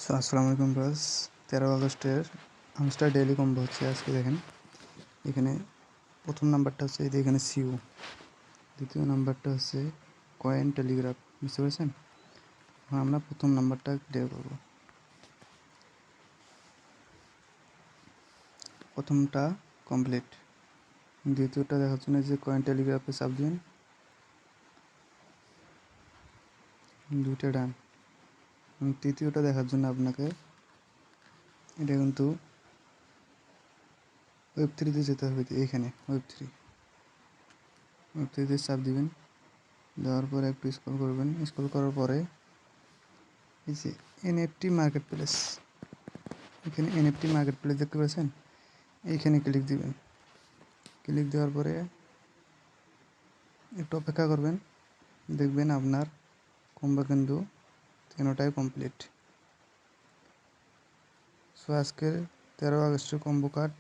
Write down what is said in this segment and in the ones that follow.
আসসালামু আলাইকুম ব্রাস। 13 আগস্টের হামস্টার ডেইলি কম্বো হচ্ছে। আজকে দেখেন এখানে প্রথম নাম্বারটা হচ্ছে এই যে এখানে সিউ, দ্বিতীয় নাম্বারটা হচ্ছে কয়েন টেলিগ্রাফ। বুঝতে পেরেছেন? এখন আমরা প্রথম নাম্বারটা ক্লিয়ার করব। প্রথমটা কমপ্লিট, দ্বিতীয়টা দেখার জন্য যে কয়েন টেলিগ্রাফে চাপ দিন, দুইটা ডান। তৃতীয়টা দেখার জন্য আপনাকে এটা কিন্তু ওয়েব থ্রিতে যেতে হবে। এইখানে ওয়েব থ্রিতে চাপ দিবেন, দেওয়ার পরে একটু স্ক্রল করবেন। স্ক্রল করার পরে এই যে এনএফটি মার্কেট প্লেস, এখানে এনএফটি মার্কেট প্লেস দেখতে পাচ্ছেন, এইখানে ক্লিক দিবেন। ক্লিক দেওয়ার পরে একটু অপেক্ষা করবেন, দেখবেন আপনার কম্বো কিন্তু 3টাই কমপ্লিট। সো আজকের 13 আগস্টের কম্বো কার্ড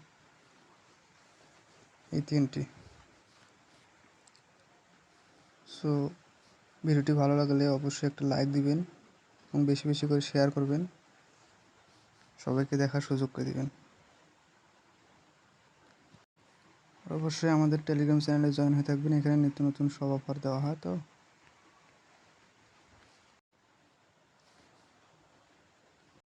এই 3টি। সো ভিডিওটি ভালো লাগলে অবশ্যই একটা লাইক দিবেন এবং বেশি বেশি করে শেয়ার করবেন, সবাইকে দেখার সুযোগ করে দিবেন। অবশ্যই আমাদের টেলিগ্রাম চ্যানেলে জয়েন হয়ে থাকবেন, এখানে নিত্য নতুন সব অফার দেওয়া হয়। তো